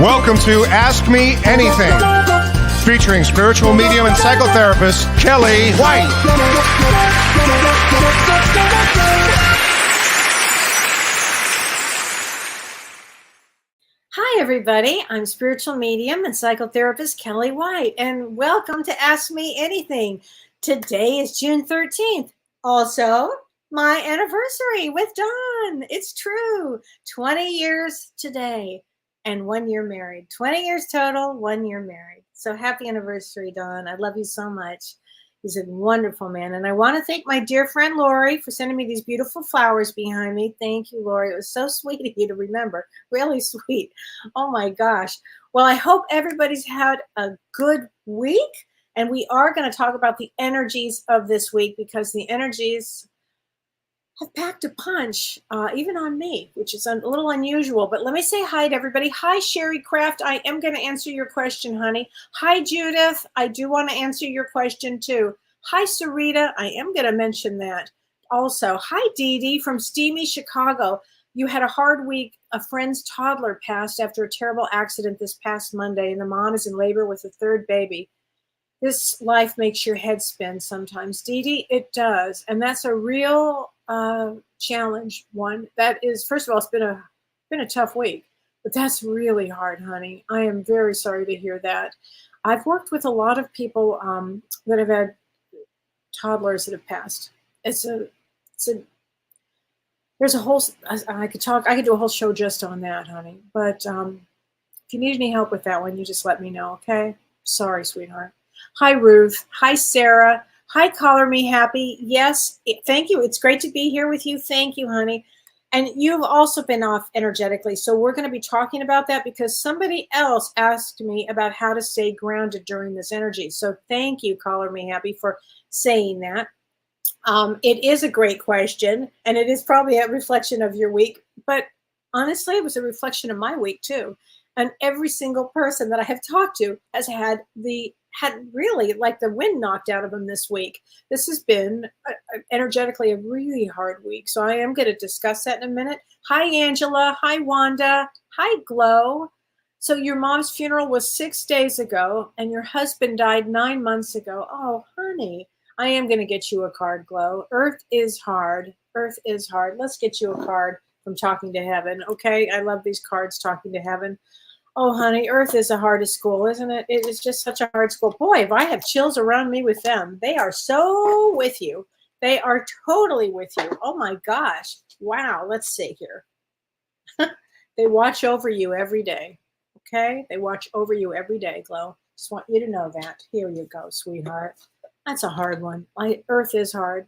Welcome to Ask Me Anything, featuring spiritual medium and psychotherapist Kellee White. Hi, everybody. I'm spiritual medium and psychotherapist Kellee White, and welcome to Ask Me Anything. Today is June 13th. Also, my anniversary with Dawn. It's true. 20 years today and 1 year married. 20 years total, 1 year married. So happy anniversary, Dawn. I love you so much. He's a wonderful man. And I want to thank my dear friend Lori for sending me these beautiful flowers behind me. Thank you, Lori. It was so sweet of you to remember. Really sweet. Oh my gosh. Well, I hope everybody's had a good week. And we are going to talk about the energies of this week because the energies have packed a punch, even on me, which is a little unusual. But let me say hi to everybody. Hi, Sherry Craft. I am going to answer your question, honey. Hi, Judith. I do want to answer your question, too. Hi, Sarita. I am going to mention that also. Hi, Dee Dee from steamy Chicago. You had a hard week. A friend's toddler passed after a terrible accident this past Monday, and the mom is in labor with a third baby. This life makes your head spin sometimes, Dee Dee. It does. And that's a real challenge one. That is, first of all, it's been a tough week, but that's really hard, honey. I am very sorry to hear that. I've worked with a lot of people that have had toddlers that have passed. There's a whole, I could do a whole show just on that, honey. But if you need any help with that one, you just let me know, okay? Sorry, sweetheart. Hi, Ruth. Hi, Sarah. Hi, Color Me Happy. Yes, thank you. It's great to be here with you. Thank you, honey. And you've also been off energetically. So we're going to be talking about that because somebody else asked me about how to stay grounded during this energy. So thank you, Color Me Happy, for saying that. It is a great question, and it is probably a reflection of your week. But honestly, it was a reflection of my week, too. And every single person that I have talked to has had really like the wind knocked out of them this week. This has been energetically a really hard week. So I am going to discuss that in a minute. Hi, Angela. Hi, Wanda. Hi, Glow. So your mom's funeral was 6 days ago and your husband died 9 months ago. Oh, honey, I am going to get you a card, Glow. Earth is hard. Earth is hard. Let's get you a card from Talking to Heaven. Okay. I love these cards, Talking to Heaven. Oh, honey, Earth is the hardest school, isn't it? It is just such a hard school. Boy, if I have chills around me with them. They are so with you. They are totally with you. Oh, my gosh. Wow. Let's see here. They watch over you every day. Okay? They watch over you every day, Glow. Just want you to know that. Here you go, sweetheart. That's a hard one. Earth is hard.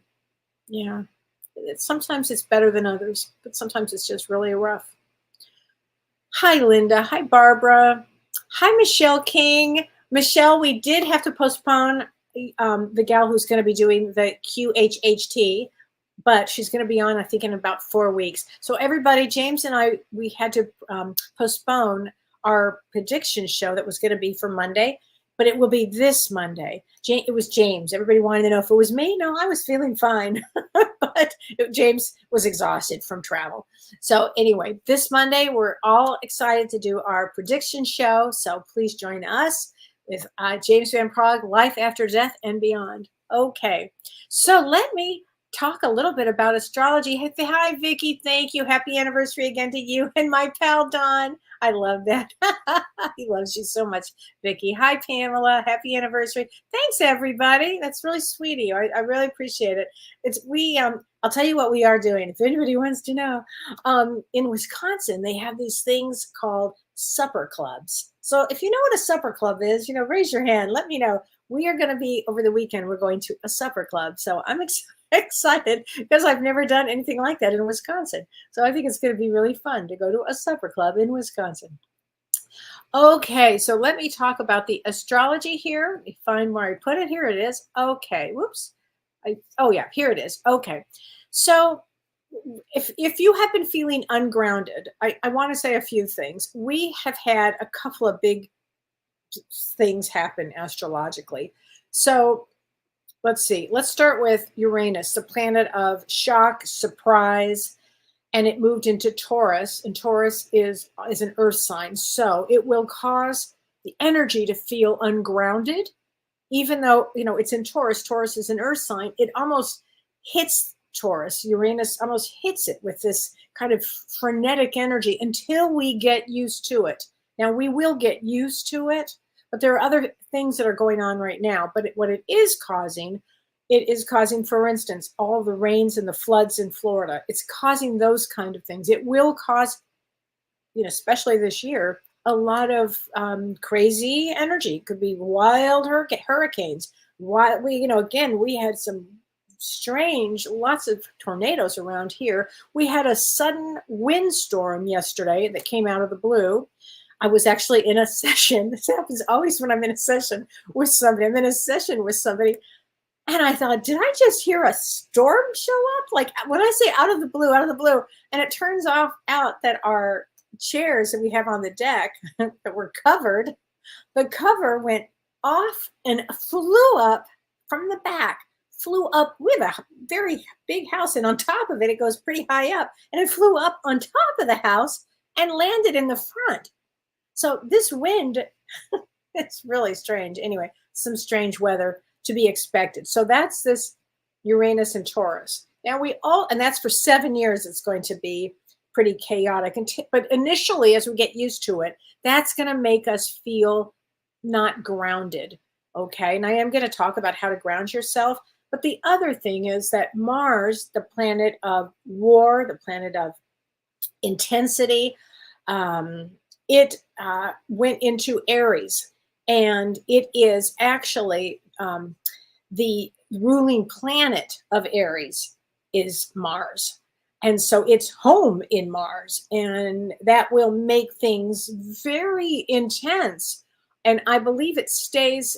Yeah. Sometimes it's better than others, but sometimes it's just really rough. Hi, Linda. Hi, Barbara. Hi, Michelle King. Michelle, we did have to postpone the gal who's going to be doing the QHHT, but she's going to be on, I think, in about 4 weeks. So everybody, James and I, we had to postpone our prediction show that was going to be for Monday, but it will be this Monday. It was James. Everybody wanted to know if it was me. No, I was feeling fine, but James was exhausted from travel. So anyway, this Monday, we're all excited to do our prediction show. So please join us with James Van Praagh, Life After Death and Beyond. Okay, so let me talk a little bit about astrology. Hi, Vicki. Thank you. Happy anniversary again to you and my pal, Don. I love that. He loves you so much, Vicki. Hi, Pamela. Happy anniversary. Thanks, everybody. That's really sweet of you. I really appreciate it. I'll tell you what we are doing. If anybody wants to know, in Wisconsin, they have these things called supper clubs. So if you know what a supper club is, raise your hand. Let me know. We are going to be, over the weekend, we're going to a supper club. So I'm excited because I've never done anything like that in Wisconsin. So I think it's going to be really fun to go to a supper club in Wisconsin. Okay, so let me talk about the astrology here. Let me find where I put it. Here it is. Okay, whoops. Here it is. Okay, so if you have been feeling ungrounded, I want to say a few things. We have had a couple of big things happen astrologically. So let's see. Let's start with Uranus, the planet of shock, surprise, and it moved into Taurus, and Taurus is an earth sign. So it will cause the energy to feel ungrounded, even though, it's in Taurus. Taurus is an earth sign. It almost hits Taurus. Uranus almost hits it with this kind of frenetic energy until we get used to it. Now, we will get used to it, but there are other things that are going on right now. But what it is causing, for instance, all the rains and the floods in Florida. It's causing those kind of things. It will cause, especially this year, a lot of crazy energy. It could be wild hurricanes. We had some lots of tornadoes around here. We had a sudden windstorm yesterday that came out of the blue. I was actually in a session. This happens always when I'm in a session with somebody. I'm in a session with somebody, and I thought, did I just hear a storm show up? Like when I say out of the blue, and it turns out that our chairs that we have on the deck that were covered, the cover went off and flew up from the back, flew up with a very big house, and on top of it, it goes pretty high up, and it flew up on top of the house and landed in the front. So this wind, it's really strange. Anyway, some strange weather to be expected. So that's this Uranus and Taurus. Now and that's for 7 years, it's going to be pretty chaotic. But initially, as we get used to it, that's going to make us feel not grounded. Okay. And I am going to talk about how to ground yourself. But the other thing is that Mars, the planet of war, the planet of intensity, it went into Aries, and it is actually the ruling planet of Aries is Mars. And so it's home in Mars, and that will make things very intense. And I believe it stays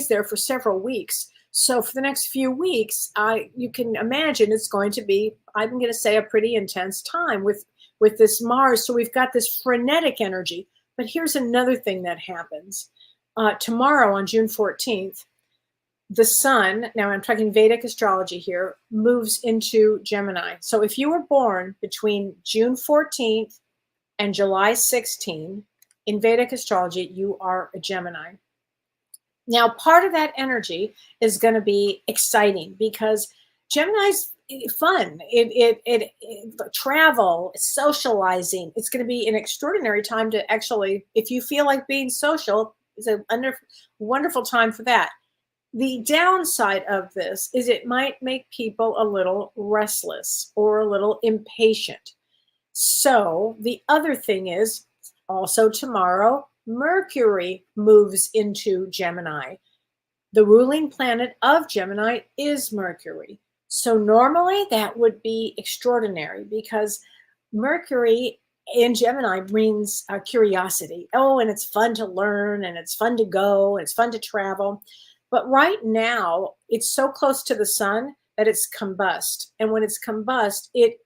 there for several weeks. So for the next few weeks, you can imagine it's going to be, I'm going to say, a pretty intense time with this Mars. So we've got this frenetic energy. But here's another thing that happens. Tomorrow on June 14th, the sun, now I'm talking Vedic astrology here, moves into Gemini. So if you were born between June 14th and July 16th, in Vedic astrology, you are a Gemini. Now, part of that energy is going to be exciting because Gemini's fun. It travel, socializing. It's going to be an extraordinary time to actually, if you feel like being social, it's a wonderful time for that. The downside of this is it might make people a little restless or a little impatient. So the other thing is also tomorrow, Mercury moves into Gemini. The ruling planet of Gemini is Mercury. So normally that would be extraordinary because Mercury in Gemini brings curiosity. Oh, and it's fun to learn, and it's fun to go, and it's fun to travel. But right now, it's so close to the sun that it's combust. And when it's combust, it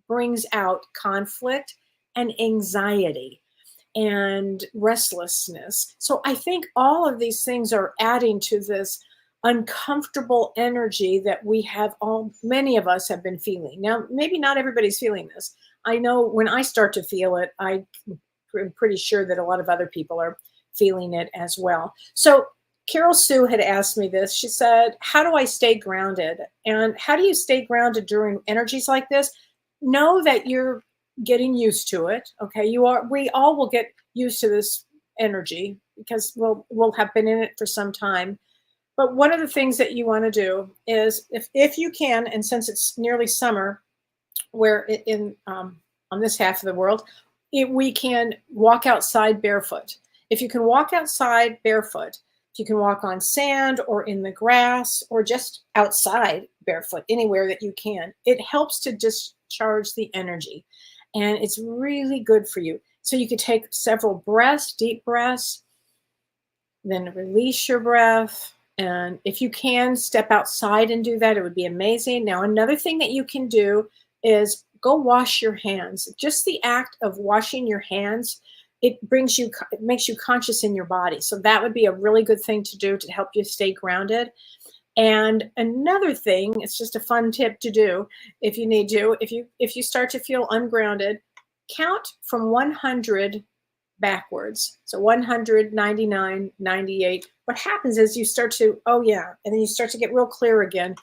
brings out conflict and anxiety and restlessness. So I think all of these things are adding to this uncomfortable energy that many of us have been feeling. Now, maybe not everybody's feeling this. I know when I start to feel it, I'm pretty sure that a lot of other people are feeling it as well. So Carol Sue had asked me this. She said, how do I stay grounded? And how do you stay grounded during energies like this? Know that you're getting used to it. Okay. We all will get used to this energy because we'll have been in it for some time. But one of the things that you want to do is if you can, and since it's nearly summer, where on this half of the world, we can walk outside barefoot. If you can walk outside barefoot, if you can walk on sand or in the grass or just outside barefoot, anywhere that you can, it helps to discharge the energy. And it's really good for you. So you could take several breaths, deep breaths, then release your breath. And if you can step outside and do that, it would be amazing. Now, another thing that you can do is go wash your hands. Just the act of washing your hands, it makes you conscious in your body. So that would be a really good thing to do to help you stay grounded. And another thing, it's just a fun tip to do if you need to, if you start to feel ungrounded, count from 100 backwards. So 100, 99, 98. What happens is you start to, oh yeah, and then you start to get real clear again,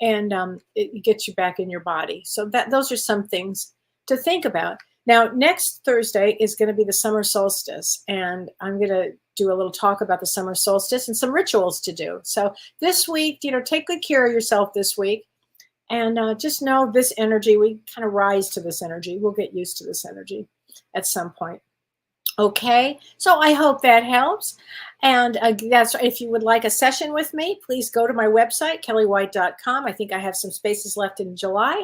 and it gets you back in your body. So those are some things to think about. Now, next Thursday is going to be the summer solstice, and I'm going to do a little talk about the summer solstice and some rituals to do. So this week, take good care of yourself this week, and just know this energy, we kind of rise to this energy. We'll get used to this energy at some point. Okay, so I hope that helps. And that's if you would like a session with me, please go to my website, kelleywhite.com. I think I have some spaces left in July.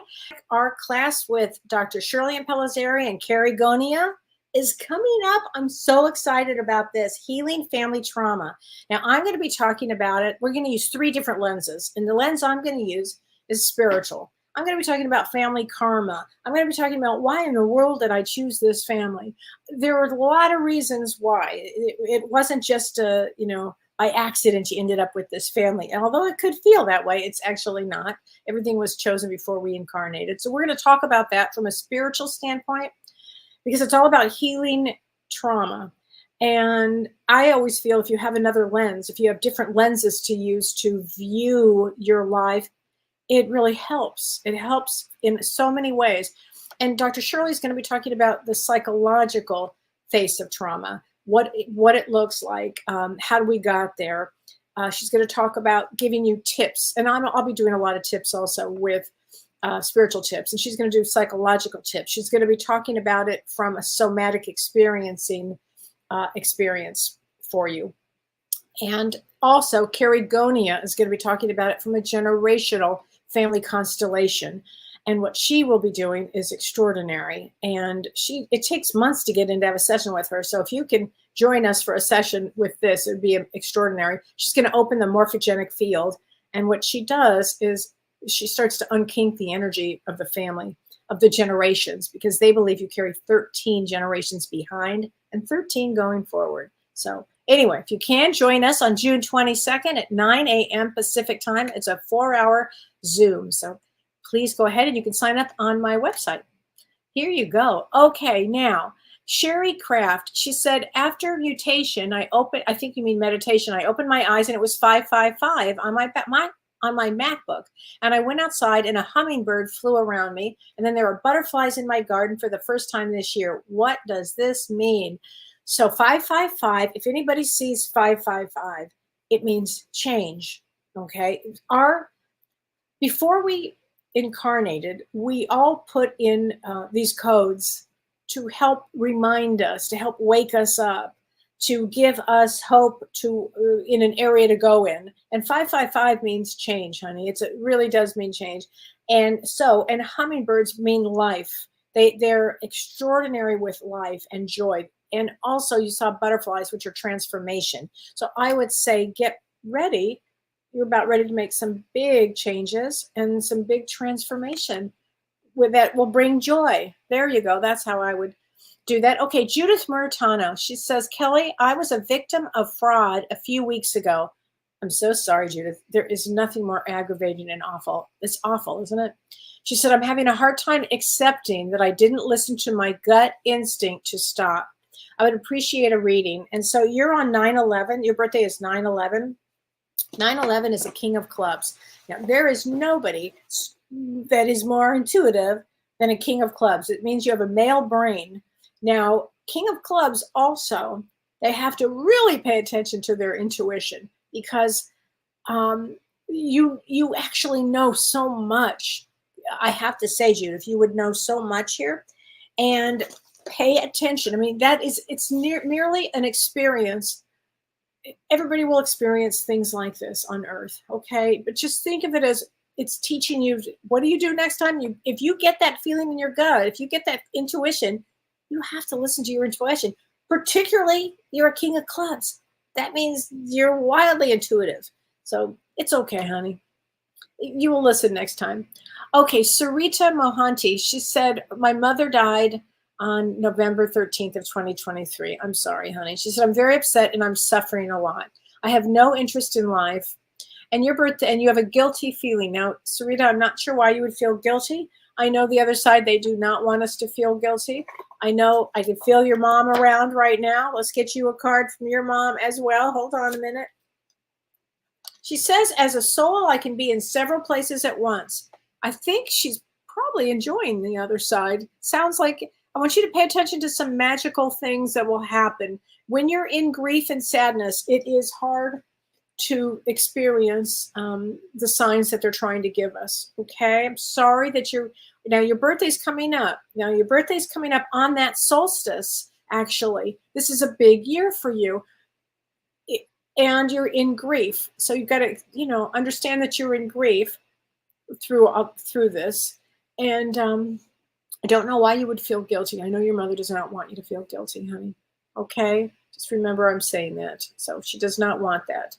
Our class with Dr. Shirley Pellizzari and Carrie Gonia is coming up. I'm so excited about this, healing family trauma. Now, I'm going to be talking about it. We're going to use 3 different lenses, and the lens I'm going to use is spiritual. I'm going to be talking about family karma. I'm going to be talking about why in the world did I choose this family. There were a lot of reasons why. It wasn't just, by accident you ended up with this family. And although it could feel that way, it's actually not. Everything was chosen before we incarnated. So we're going to talk about that from a spiritual standpoint, because it's all about healing trauma. And I always feel if you have another lens, if you have different lenses to use to view your life, it really helps. It helps in so many ways. And Dr. Shirley is going to be talking about the psychological face of trauma, what it looks like, how we got there. She's going to talk about giving you tips. And I'll be doing a lot of tips also with spiritual tips. And she's going to do psychological tips. She's going to be talking about it from a somatic experience for you. And also, Carrie Gonia is going to be talking about it from a generational family constellation. And what she will be doing is extraordinary. And it takes months to get in to have a session with her. So if you can join us for a session with this, it would be extraordinary. She's going to open the morphogenic field. And what she does is she starts to unkink the energy of the family, of the generations, because they believe you carry 13 generations behind and 13 going forward. So anyway, if you can join us on June 22nd at 9 a.m. Pacific time, it's a 4-hour Zoom. So please go ahead and you can sign up on my website. Here you go. Okay, now, Sherry Craft, she said, after mutation, I think you mean meditation, I opened my eyes and it was 555 on my MacBook. And I went outside and a hummingbird flew around me. And then there were butterflies in my garden for the first time this year. What does this mean? So 555, if anybody sees 555, it means change, okay? Before we incarnated, we all put in these codes to help remind us, to help wake us up, to give us hope in an area to go in. And 555 means change, honey. It really does mean change. And hummingbirds mean life. They're extraordinary with life and joy. And also you saw butterflies, which are transformation. So I would say get ready. You're about ready to make some big changes and some big transformation that will bring joy. There you go. That's how I would do that. Okay, Judith Muritano. She says, Kelly, I was a victim of fraud a few weeks ago. I'm so sorry, Judith. There is nothing more aggravating and awful. It's awful, isn't it? She said, I'm having a hard time accepting that I didn't listen to my gut instinct to stop. I would appreciate a reading. And so you're on 9/11. Your birthday is 9/11. 9/11 is a king of clubs. Now, there is nobody that is more intuitive than a king of clubs. It means you have a male brain. Now, king of clubs also, they have to really pay attention to their intuition, because you actually know so much. I have to say, Judith, you would know so much here. And pay attention. I mean, it's merely an experience. Everybody will experience things like this on Earth, okay? But just think of it as it's teaching you, what do you do next time? If you get that feeling in your gut, if you get that intuition, you have to listen to your intuition. Particularly, you're a king of clubs. That means you're wildly intuitive. So it's okay, honey. You will listen next time. Okay, Sarita Mohanty, she said, my mother died on November 13th of 2023. I'm sorry, honey. She said, I'm very upset and I'm suffering a lot. I have no interest in life. and your birthday, and you have a guilty feeling. Now, Sarita, I'm not sure why you would feel guilty. I know the other side, they do not want us to feel guilty. I know I can feel your mom around right now. Let's get you a card from your mom as well. Hold on a minute. She says, as a soul, I can be in several places at once. I think she's probably enjoying the other side. Sounds like I want you to pay attention to some magical things that will happen. When you're in grief and sadness, it is hard to experience the signs that they're trying to give us. Okay, I'm sorry that now your birthday's coming up. Now your birthday's coming up on that solstice. Actually, this is a big year for you, and you're in grief. So you've got to, understand that you're in grief through this. And I don't know why you would feel guilty. I know your mother does not want you to feel guilty, honey. Okay, just remember I'm saying that. So she does not want that.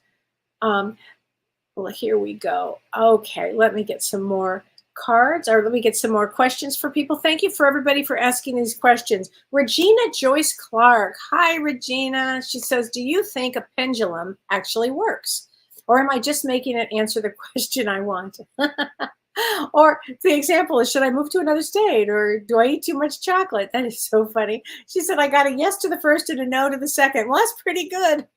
Well, here we go. Okay, let me get some more cards, or let me get some more questions for people. Thank you for everybody for asking these questions. Regina Joyce Clark. Hi, Regina. She says, do you think a pendulum actually works? Or am I just making it answer the question I want? Or the example is, should I move to another state? Or do I eat too much chocolate? That is so funny. She said, I got a yes to the first and a no to the second. Well, that's pretty good.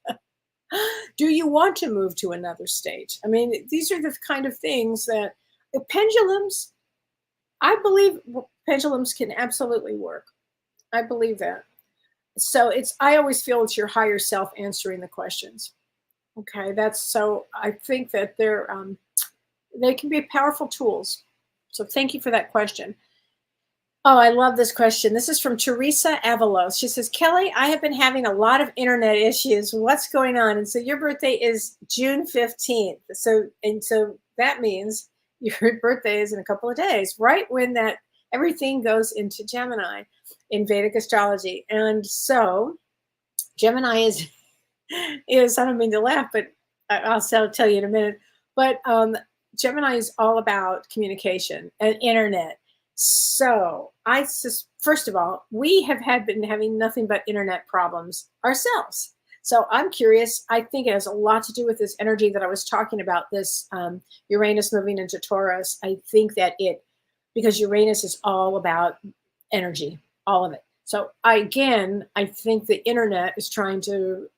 Do you want to move to another state? I mean, these are the kind of things that the pendulums, I believe pendulums can absolutely work. I believe that. So I always feel it's your higher self answering the questions. Okay, I think that they can be powerful tools. So thank you for that question. Oh, I love this question. This is from Teresa Avalos. She says, Kelly, I have been having a lot of internet issues. What's going on? And so your birthday is June 15th. So that means your birthday is in a couple of days, right when that everything goes into Gemini in Vedic astrology. And so Gemini is I don't mean to laugh, but I'll tell you in a minute. But Gemini is all about communication and internet. So first of all, we have been having nothing but internet problems ourselves. So I'm curious. I think it has a lot to do with this energy that I was talking about, this Uranus moving into Taurus. I think that because Uranus is all about energy, all of it. So I think the internet is trying to,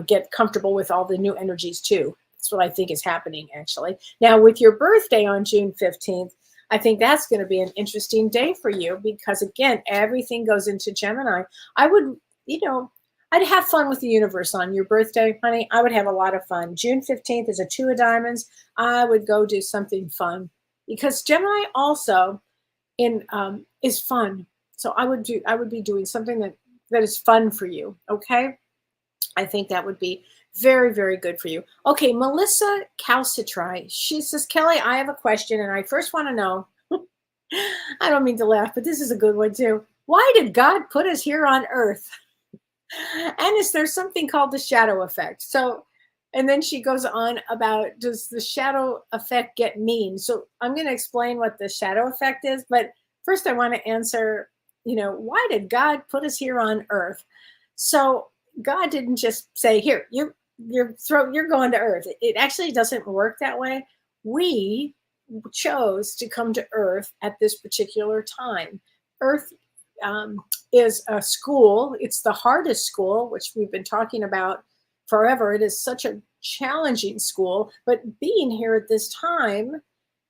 get comfortable with all the new energies too. That's what I think is happening, actually. Now, with your birthday on June 15th, I think that's going to be an interesting day for you because, again, everything goes into Gemini. I would, I'd have fun with the universe on your birthday, honey. I would have a lot of fun. June 15th is a 2 of diamonds. I would go do something fun because Gemini also is fun. So I would be doing something that is fun for you. Okay. I think that would be very, very good for you. Okay, Melissa Calcitri. She says, Kelly, I have a question, and I first want to know, I don't mean to laugh, but this is a good one too. Why did God put us here on Earth? And is there something called the shadow effect? So, and then she goes on about, does the shadow effect get mean? So I'm going to explain what the shadow effect is, but first I want to answer, why did God put us here on Earth? So God didn't just say, here, you're going to Earth. It actually doesn't work that way. We chose to come to Earth at this particular time. Earth is a school. It's the hardest school, which we've been talking about forever. It is such a challenging school, but being here at this time,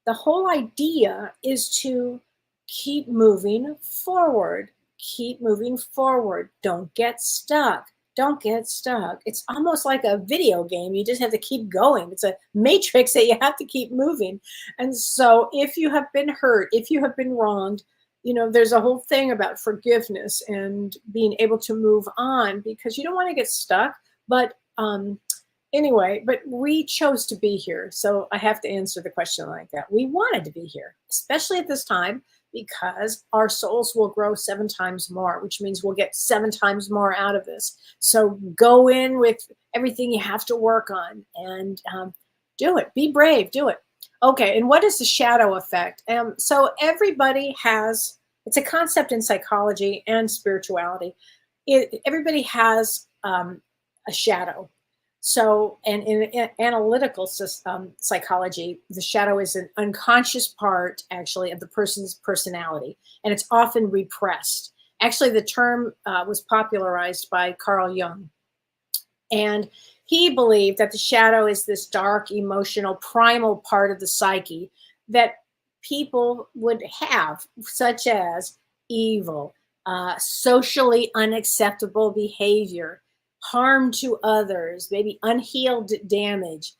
the whole idea is to keep moving forward. Keep moving forward. Don't get stuck. Don't get stuck. It's almost like a video game. You just have to keep going. It's a matrix that you have to keep moving. And so if you have been hurt, if you have been wronged, there's a whole thing about forgiveness and being able to move on because you don't want to get stuck. But anyway, but we chose to be here. So I have to answer the question like that. We wanted to be here, especially at this time, because our souls will grow 7 times more, which means we'll get 7 times more out of this. So go in with everything you have to work on and do it. Be brave. Do it. Okay. And what is the shadow effect? So everybody has, it's a concept in psychology and spirituality. Everybody has a shadow. So, and in analytical psychology, the shadow is an unconscious part, actually, of the person's personality, and it's often repressed. Actually, the term was popularized by Carl Jung, and he believed that the shadow is this dark, emotional, primal part of the psyche that people would have, such as evil, socially unacceptable behavior, harm to others, maybe unhealed damage,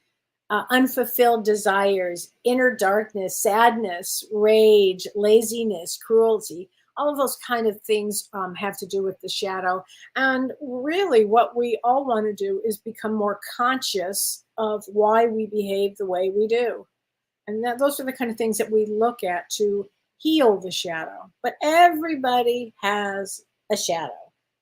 unfulfilled desires, inner darkness, sadness, rage, laziness, cruelty. All of those kind of things have to do with the shadow. And really, what we all want to do is become more conscious of why we behave the way we do. And those are the kind of things that we look at to heal the shadow. But everybody has a shadow.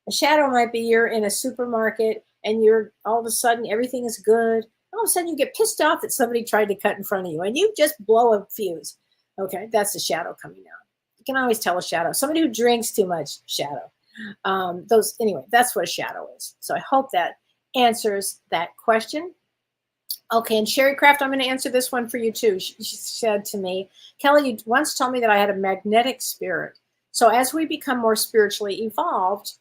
A shadow might be you're in a supermarket and you're all of a sudden everything is good. All of a sudden you get pissed off that somebody tried to cut in front of you and you just blow a fuse. Okay, that's the shadow coming out. You can always tell a shadow. Somebody who drinks too much, shadow. Anyway, that's what a shadow is. So I hope that answers that question. Okay, and Sherry Craft, I'm going to answer this one for you too. She said to me, Kelly, you once told me that I had a magnetic spirit. So as we become more spiritually evolved,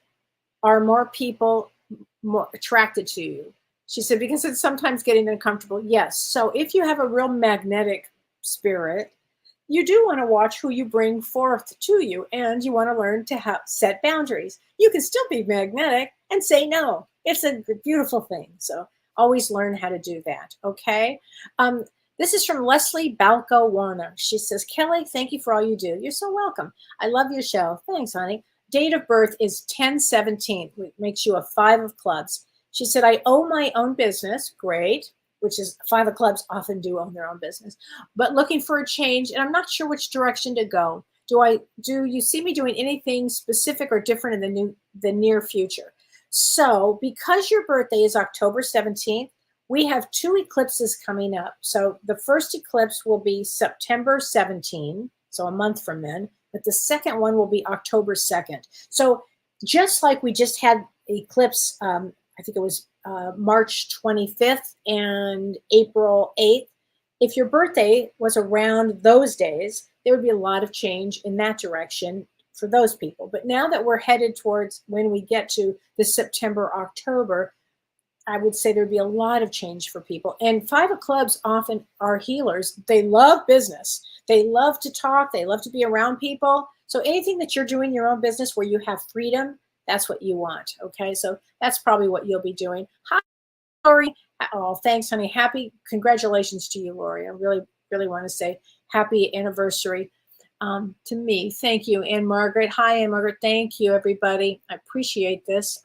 are more people more attracted to you? She said, because it's sometimes getting uncomfortable. Yes. So if you have a real magnetic spirit, you do want to watch who you bring forth to you, and you want to learn to set boundaries. You can still be magnetic and say no. It's a beautiful thing. So always learn how to do that. Okay. This is from Leslie Balco Warner. She says, Kelly, thank you for all you do. You're so welcome. I love your show. Thanks, honey. Date of birth is 10/17, which makes you a 5 of clubs. She said, I own my own business. Great. Which is 5 of clubs often do own their own business, but looking for a change. And I'm not sure which direction to go. Do you see me doing anything specific or different in the near future? So because your birthday is October 17th, we have 2 eclipses coming up. So the first eclipse will be September 17, so a month from then, but the second one will be October 2nd. So just like we just had eclipse, I think it was March 25th and April 8th. If your birthday was around those days, there would be a lot of change in that direction for those people. But now that we're headed towards when we get to the September, October, I would say there'd be a lot of change for people. And 5 of clubs often are healers. They love business. They love to talk. They love to be around people. So anything that you're doing your own business where you have freedom, that's what you want. Okay. So that's probably what you'll be doing. Hi, Lori. Oh, thanks, honey. Happy congratulations to you, Lori. I really, really want to say happy anniversary to me. Thank you. And Margaret. Hi, Ann Margaret. Thank you, everybody. I appreciate this.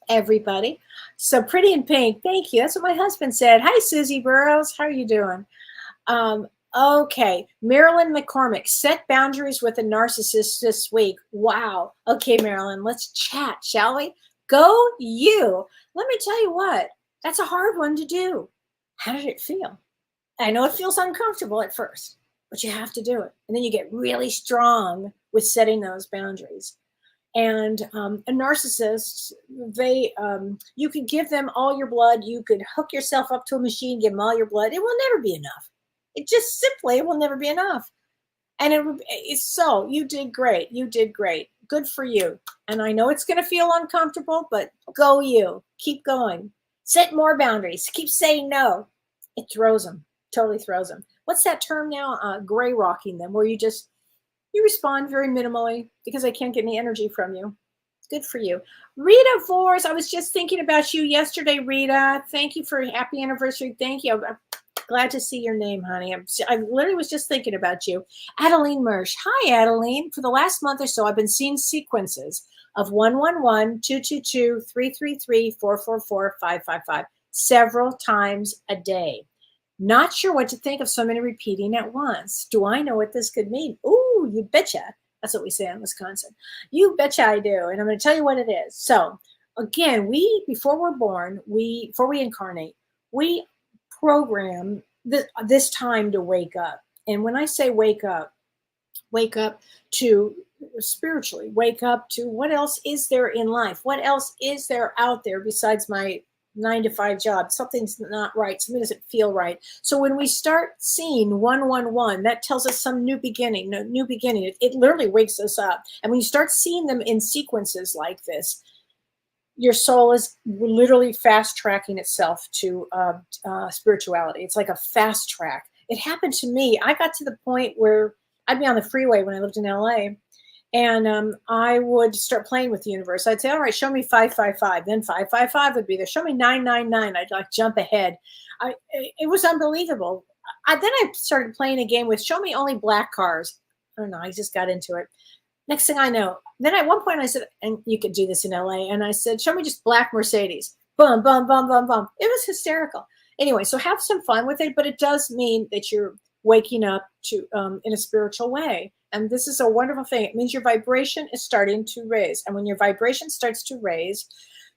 Everybody. So Pretty in Pink. Thank you. That's what my husband said. Hi, Susie Burrows. How are you doing? Okay. Marilyn McCormick. Set boundaries with a narcissist this week. Wow. Okay, Marilyn, let's chat, shall we? Go you. Let me tell you what. That's a hard one to do. How did it feel? I know it feels uncomfortable at first, but you have to do it. And then you get really strong with setting those boundaries. And a narcissist, you could give them all your blood. You could hook yourself up to a machine, give them all your blood. It will never be enough. It just simply will never be enough. And so you did great. You did great. Good for you. And I know it's going to feel uncomfortable, but go you. Keep going. Set more boundaries. Keep saying no. It throws them. Totally throws them. What's that term now? Gray rocking them, where you respond very minimally because I can't get any energy from you. Good for you. Rita Vors, I was just thinking about you yesterday, Rita. Thank you for happy anniversary. Thank you. I'm glad to see your name, honey. I literally was just thinking about you. Adeline Mersch. Hi, Adeline. For the last month or so, I've been seeing sequences of 111, 222, 333, 444, 555 several times a day. Not sure what to think of so many repeating at once. Do I know what this could mean? Ooh, you betcha. That's what we say in Wisconsin. You betcha I do. And I'm going to tell you what it is. So again, before we're born, before we incarnate, we program this time to wake up. And when I say wake up to spiritually, wake up to what else is there in life? What else is there out there besides my 9 to 5 job. Something's not right. Something doesn't feel right. So when we start seeing 111, that tells us some new beginning, no new beginning. It literally wakes us up. And when you start seeing them in sequences like this, your soul is literally fast tracking itself to spirituality. It's like a fast track. It happened to me. I got to the point where I'd be on the freeway when I lived in LA. And I would start playing with the universe. I'd say, all right, show me 555. Then 555 would be there. Show me 999. I'd like jump ahead. It was unbelievable. Then I started playing a game with show me only black cars. I don't know. I just got into it. Next thing I know, then at one point I said, and you could do this in LA, and I said, show me just black Mercedes. Boom, boom, boom, boom, boom. It was hysterical. Anyway, so have some fun with it, but it does mean that you're waking up to in a spiritual way. And this is a wonderful thing. It means your vibration is starting to raise. And when your vibration starts to raise,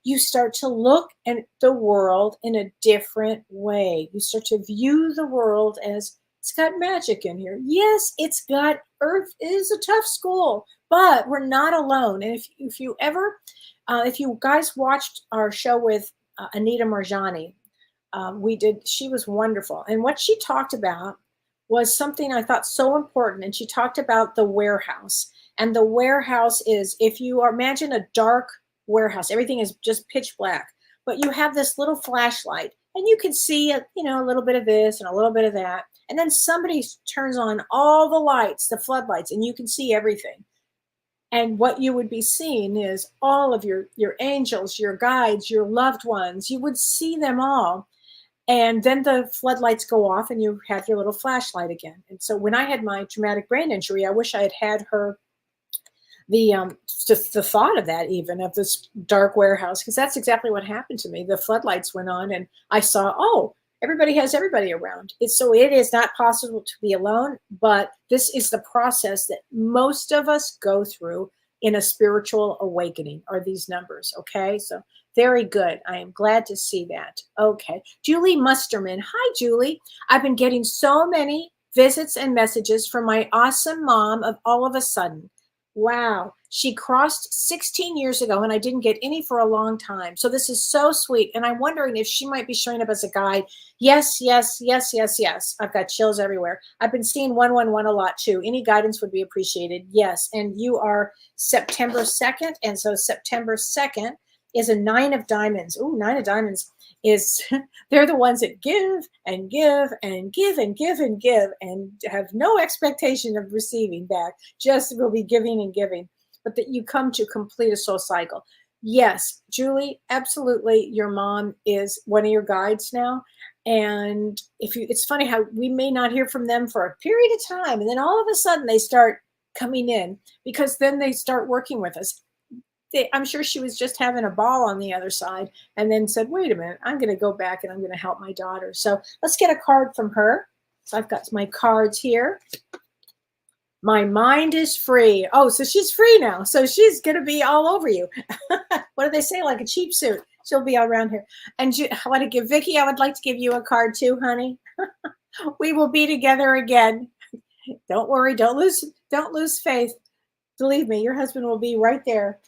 you start to look at the world in a different way. You start to view the world as it's got magic in here. Yes, it's got Earth is a tough school, but we're not alone. And if you guys watched our show with Anita Marjani, she was wonderful. And what she talked about was something I thought so important. And she talked about the warehouse. And the warehouse is, if you imagine a dark warehouse, everything is just pitch black, but you have this little flashlight and you can see, a little bit of this and a little bit of that. And then somebody turns on all the lights, the floodlights, and you can see everything. And what you would be seeing is all of your angels, your guides, your loved ones. You would see them all. And then the floodlights go off and you have your little flashlight again. And so when I had my traumatic brain injury, I wish I had her the thought of that, even of this dark warehouse, because that's exactly what happened to me. The floodlights went on and I saw, oh, everybody has everybody around. So it is not possible to be alone, but this is the process that most of us go through in a spiritual awakening, are these numbers. Okay, so very good. I am glad to see that. Okay, Julie Musterman. Hi, Julie. I've been getting so many visits and messages from my awesome mom of all of a sudden. Wow. She crossed 16 years ago and I didn't get any for a long time. So this is so sweet. And I'm wondering if she might be showing up as a guide. Yes, yes, yes, yes, yes. I've got chills everywhere. I've been seeing 111 a lot too. Any guidance would be appreciated. Yes. And you are September 2nd. And so September 2nd is a 9 of diamonds. Ooh, 9 of diamonds is, they're the ones that give and give and give and give and give and have no expectation of receiving back. Just will be giving and giving. But that you come to complete a soul cycle. Yes, Julie, absolutely. Your mom is one of your guides now. And it's funny how we may not hear from them for a period of time. And then all of a sudden they start coming in because then they start working with us. I'm sure she was just having a ball on the other side and then said, wait a minute, I'm going to go back and I'm going to help my daughter. So let's get a card from her. So I've got my cards here. My mind is free. Oh, so she's free now. So she's going to be all over you. What do they say? Like a cheap suit. She'll be all around here. And I want to give Vicky, I would like to give you a card too, honey. We will be together again. Don't worry. Don't lose faith. Believe me, your husband will be right there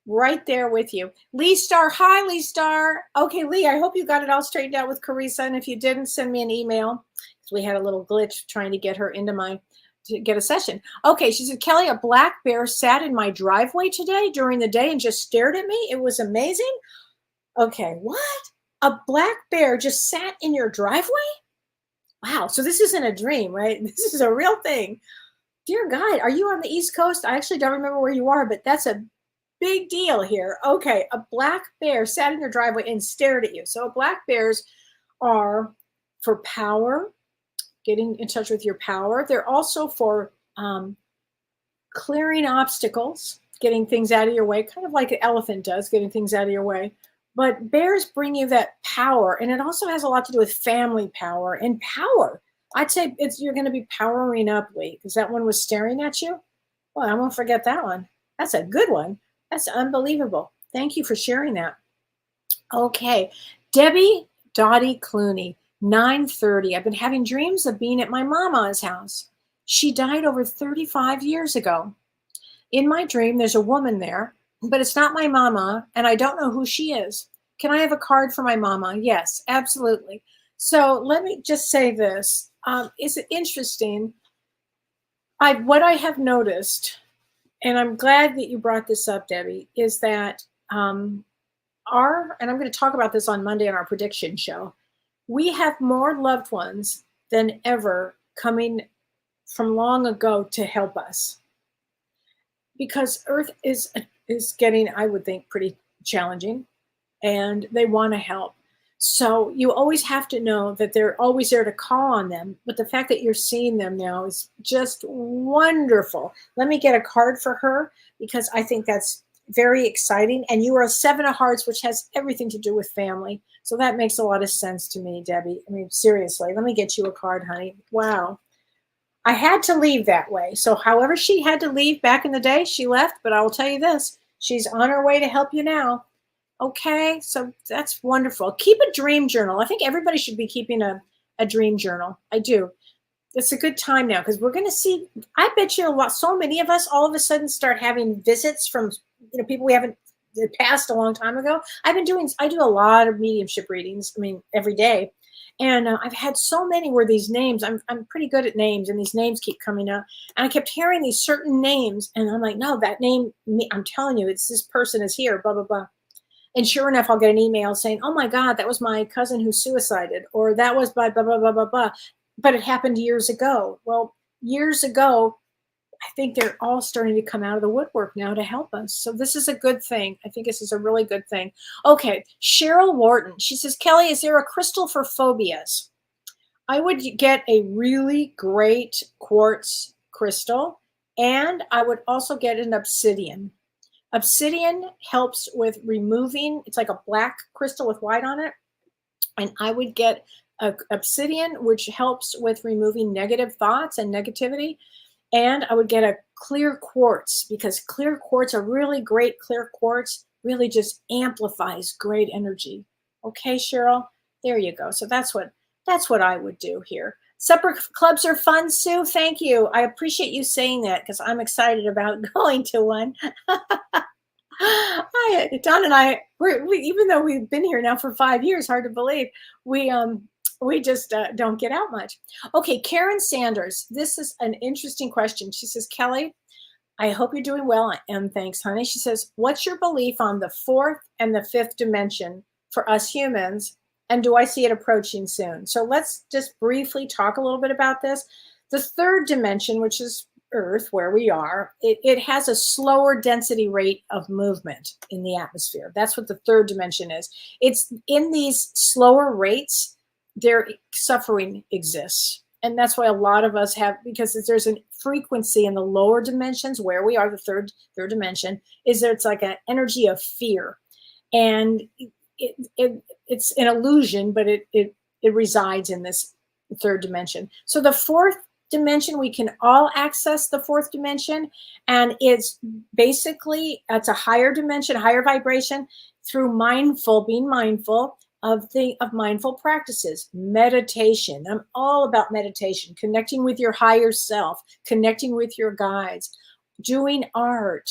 with you. Lee Star. Hi, Lee Star. Okay, Lee, I hope you got it all straightened out with Carissa. And if you didn't, send me an email. We had a little glitch trying to get her to get a session. Okay, she said, Kelly, a black bear sat in my driveway today during the day and just stared at me. It was amazing. Okay, what? A black bear just sat in your driveway? Wow, so this isn't a dream, right? This is a real thing. Dear God, are you on the East Coast? I actually don't remember where you are, but that's a big deal here. Okay, a black bear sat in your driveway and stared at you. So black bears are for power, getting in touch with your power. They're also for clearing obstacles, getting things out of your way, kind of like an elephant does, getting things out of your way. But bears bring you that power, and it also has a lot to do with family power and power. I'd say you're going to be powering up, Lee, because that one was staring at you. Well, I won't forget that one. That's a good one. That's unbelievable. Thank you for sharing that. Okay, Debbie Dottie Clooney. 9:30. I've been having dreams of being at my mama's house. She died over 35 years ago. In my dream, there's a woman there, but it's not my mama, and I don't know who she is. Can I have a card for my mama? Yes, absolutely. So let me just say this. Is it interesting? What I have noticed, and I'm glad that you brought this up, Debbie, is that and I'm going to talk about this on Monday on our prediction show, we have more loved ones than ever coming from long ago to help us. Because Earth is getting, I would think, pretty challenging, and they want to help. So you always have to know that they're always there to call on them. But the fact that you're seeing them now is just wonderful. Let me get a card for her, because I think that's very exciting. And you are a 7 of Hearts, which has everything to do with family. So that makes a lot of sense to me, Debbie. I mean, seriously, let me get you a card, honey. Wow. I had to leave that way. So however she had to leave back in the day, she left. But I will tell you this, she's on her way to help you now. Okay, so that's wonderful. Keep a dream journal. I think everybody should be keeping a dream journal. I do. It's a good time now, because we're going to see, I bet you so many of us all of a sudden start having visits from people we haven't passed a long time ago. I do a lot of mediumship readings, I mean, every day. And I've had so many where these names, I'm pretty good at names, and these names keep coming up. And I kept hearing these certain names, and I'm like, no, that name, I'm telling you, it's this person is here, blah, blah, blah. And sure enough, I'll get an email saying, oh my God, that was my cousin who suicided, or that was by blah, blah, blah, blah, blah. But it happened years ago. Well, years ago, I think they're all starting to come out of the woodwork now to help us. So this is a good thing. I think this is a really good thing. Okay, Cheryl Wharton. She says, Kelly, is there a crystal for phobias? I would get a really great quartz crystal, and I would also get an obsidian. Obsidian helps with removing, it's like a black crystal with white on it. And I would get obsidian, which helps with removing negative thoughts and negativity. And I would get a clear quartz, because clear quartz, a really great clear quartz, really just amplifies great energy. Okay, Cheryl, there you go. So that's what I would do here. Supper clubs are fun, Sue. Thank you. I appreciate you saying that, because I'm excited about going to one. Don and I, we even though we've been here now for 5 years, hard to believe, we just don't get out much. Okay, Karen Sanders. This is an interesting question. She says, Kelly, I hope you're doing well. And thanks, honey. She says, what's your belief on the 4th and the 5th dimension for us humans? And do I see it approaching soon? So let's just briefly talk a little bit about this. The 3rd dimension, which is Earth, where we are, it has a slower density rate of movement in the atmosphere. That's what the 3rd dimension is. It's in these slower rates, their suffering exists. And that's why a lot of us have, because there's a frequency in the lower dimensions where we are, the third dimension, is that it's like an energy of fear. And it's an illusion, but it resides in this 3rd dimension. So the 4th dimension, we can all access the 4th dimension, and it's basically, it's a higher dimension, higher vibration, through being mindful of mindful practices. Meditation, I'm all about meditation, connecting with your higher self, connecting with your guides, doing art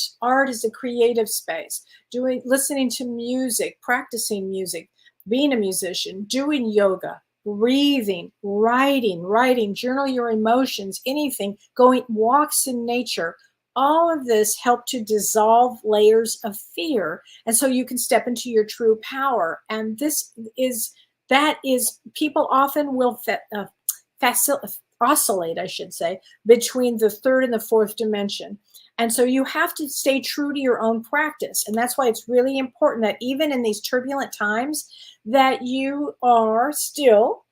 is a creative space, listening to music, practicing music, being a musician, doing yoga, breathing, writing, journal your emotions, anything, going walks in nature. All of this help to dissolve layers of fear. And so you can step into your true power. And that is people often will oscillate, I should say, between the 3rd and the 4th dimension. And so you have to stay true to your own practice. And that's why it's really important that even in these turbulent times, that you are still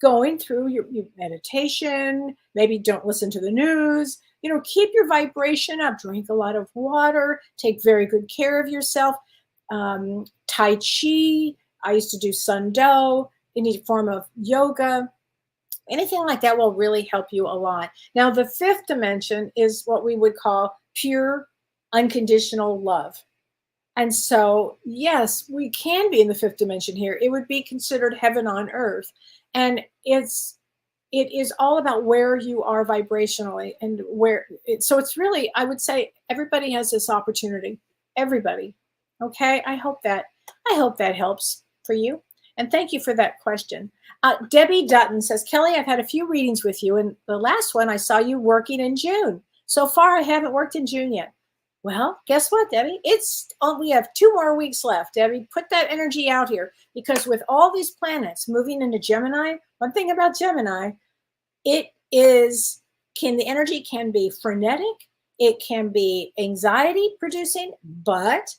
going through your meditation. Maybe don't listen to the news. Keep your vibration up. Drink a lot of water. Take very good care of yourself. Tai Chi. I used to do Sun Do. Any form of yoga. Anything like that will really help you a lot. Now, the 5th dimension is what we would call pure, unconditional love. And so, yes, we can be in the 5th dimension here. It would be considered heaven on earth. And it is all about where you are vibrationally and so it's really, I would say everybody has this opportunity. Everybody. Okay. I hope that I hope that helps for you. And thank you for that question. Debbie Dutton says, Kelly, I've had a few readings with you, and the last one I saw you working in June. So far, I haven't worked in June yet. Well, guess what, Debbie? We have 2 more weeks left, Debbie. Put that energy out here, because with all these planets moving into Gemini, one thing about Gemini, the energy can be frenetic, it can be anxiety producing, but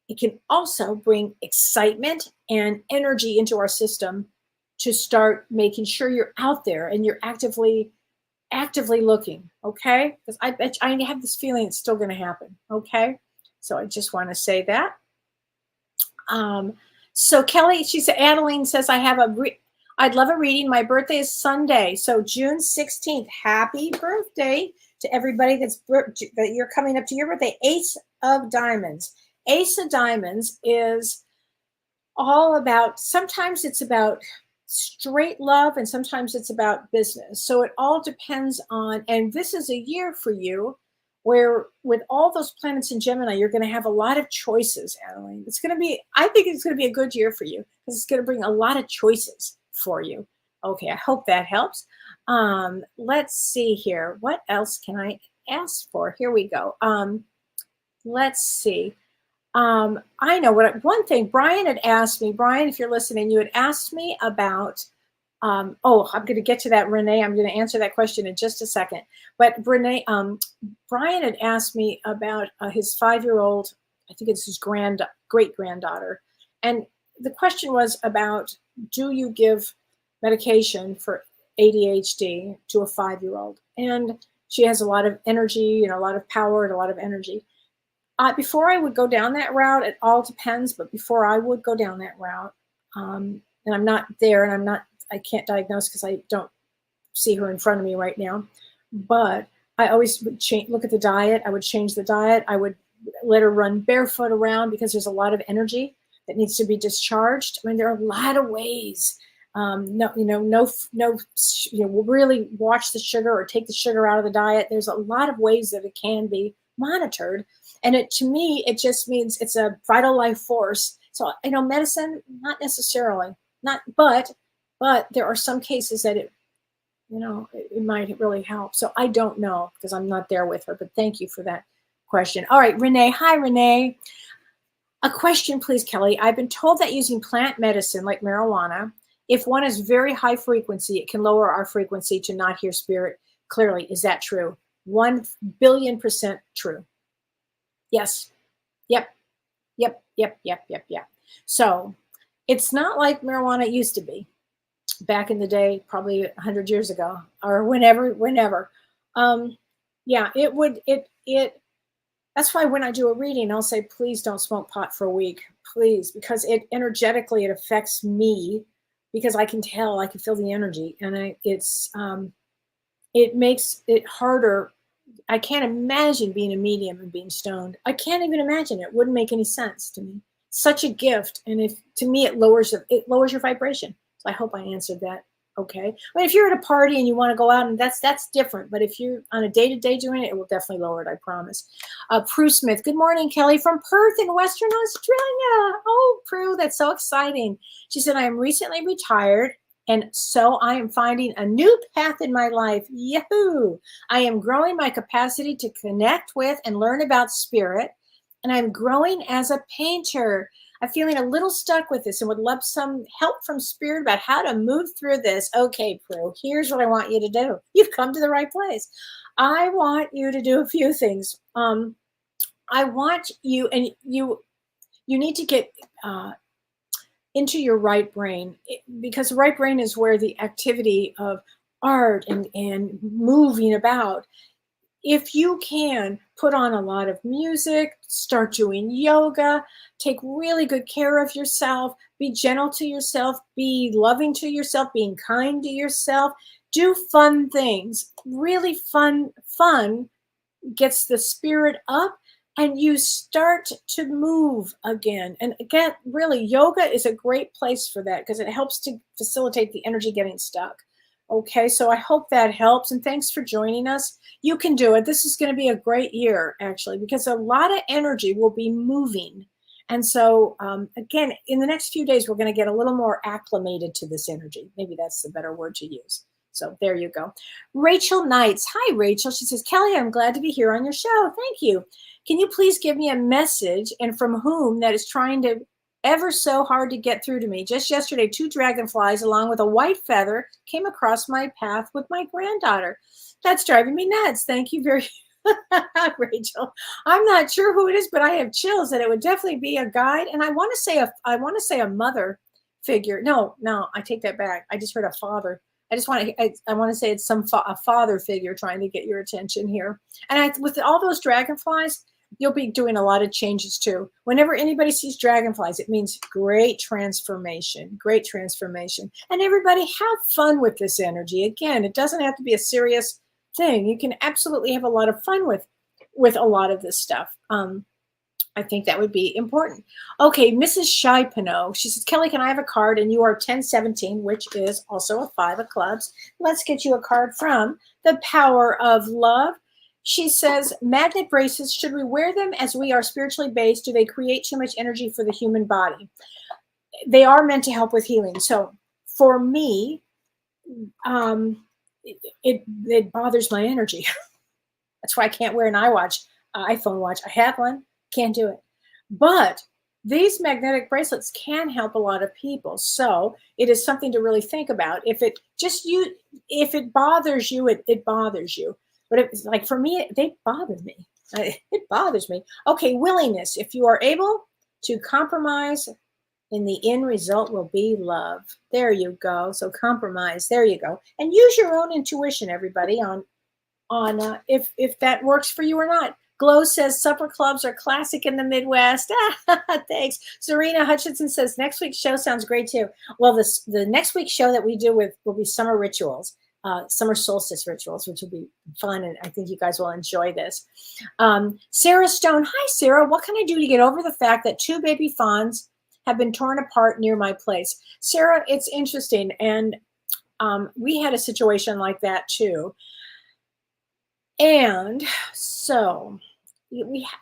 it can also bring excitement and energy into our system to start making sure you're out there and you're actively looking, okay? Because I have this feeling it's still going to happen, okay? So I just want to say that. So Kelly, she said, Adeline says, I'd love a reading. My birthday is Sunday, so June 16th. Happy birthday to everybody that you're coming up to your birthday. Ace of Diamonds. Ace of Diamonds is all about, sometimes it's about straight love and sometimes it's about business. So it all depends on, and this is a year for you where with all those planets in Gemini, you're going to have a lot of choices, Adeline. I think it's going to be a good year for you because it's going to bring a lot of choices for you. Okay, I hope that helps. Let's see here. What else can I ask for? Here we go. Let's see. I know one thing Brian had asked me. Brian, if you're listening, you had asked me about, I'm going to get to that, Renee. I'm going to answer that question in just a second. But Renee, Brian had asked me about his 5-year-old, I think it's his great-granddaughter. And the question was about, do you give medication for ADHD to a 5-year-old? And she has a lot of energy, a lot of power and a lot of energy. Before I would go down that route, it all depends, but before I would go down that route, and I'm not there and I can't diagnose because I don't see her in front of me right now, but I always would look at the diet. I would change the diet. I would let her run barefoot around because there's a lot of energy that needs to be discharged. I mean, there are a lot of ways. Really watch the sugar or take the sugar out of the diet. There's a lot of ways that it can be monitored. And to me, it just means it's a vital life force. So, medicine, not necessarily, but there are some cases that it might really help. So I don't know because I'm not there with her, but thank you for that question. All right, Renee. Hi, Renee. A question, please, Kelly. I've been told that using plant medicine like marijuana, if one is very high frequency, it can lower our frequency to not hear spirit clearly. Is that true? 1,000,000,000% true. Yes. Yep. So it's not like marijuana used to be back in the day, probably 100 years ago or whenever. That's why when I do a reading, I'll say, please don't smoke pot for a week, please, because it energetically, it affects me because I can feel the energy, and it makes it harder. I can't imagine being a medium and being stoned. I can't even imagine it. It wouldn't make any sense to me. Such a gift. And to me, it lowers your vibration. So I hope I answered that. Okay. I mean, if you're at a party and you want to go out, and that's different. But if you're on a day-to-day doing it, it will definitely lower it. I promise. Prue Smith. Good morning, Kelly, from Perth in Western Australia. Oh, Prue, that's so exciting. She said, I am recently retired, and so I am finding a new path in my life. Yahoo! I am growing my capacity to connect with and learn about spirit, and I'm growing as a painter. I'm feeling a little stuck with this and would love some help from spirit about how to move through this. Okay, Prue, here's what I want you to do. You've come to the right place. I want you to do a few things. I want you, and you need to get into your right brain, because the right brain is where the activity of art and moving about. If you can put on a lot of music, start doing yoga, take really good care of yourself, be gentle to yourself, be loving to yourself, being kind to yourself, do fun things. Really fun gets the spirit up, and you start to move again. And again, really, yoga is a great place for that because it helps to facilitate the energy getting stuck. Okay, so I hope that helps, and thanks for joining us. You can do it. This is going to be a great year, actually, because a lot of energy will be moving, And so, again, in the next few days, we're going to get a little more acclimated to this energy. Maybe that's the better word to use. So there you go. Rachel Knights. Hi, Rachel. She says, Kelly, I'm glad to be here on your show. Thank you. Can you please give me a message and from whom that is trying to ever so hard to get through to me? Just yesterday, 2 dragonflies along with a white feather came across my path with my granddaughter. That's driving me nuts. Thank you very Rachel. I'm not sure who it is, but I have chills that it would definitely be a guide. And I want to say a mother figure. No, I take that back. I just heard a father. I want to say it's a father figure trying to get your attention here. And with all those dragonflies, you'll be doing a lot of changes too. Whenever anybody sees dragonflies, it means great transformation. And everybody have fun with this energy. Again, it doesn't have to be a serious thing. You can absolutely have a lot of fun with a lot of this stuff. I think that would be important. Okay, Mrs. Shipano, she says, Kelly, can I have a card? And you are 1017, which is also a 5 of clubs. Let's get you a card from the Power of Love. She says, magnet bracelets, should we wear them as we are spiritually based? Do they create too much energy for the human body? They are meant to help with healing. So for me, it bothers my energy. That's why I can't wear an iPhone watch. I have one. Can't do it. But these magnetic bracelets can help a lot of people. So it is something to really think about. If it bothers you, it bothers you. But it's like for me, they bother me. It bothers me. Okay, willingness. If you are able to compromise, and the end result will be love. There you go. So compromise. There you go. And use your own intuition, everybody, on if that works for you or not. Glow says supper clubs are classic in the Midwest. Thanks. Serena Hutchinson says next week's show sounds great too. Well, the next week's show that we do will be summer rituals, summer solstice rituals, which will be fun, and I think you guys will enjoy this. Sarah Stone. Hi, Sarah. What can I do to get over the fact that 2 baby fawns have been torn apart near my place? Sarah, it's interesting, and we had a situation like that too. And so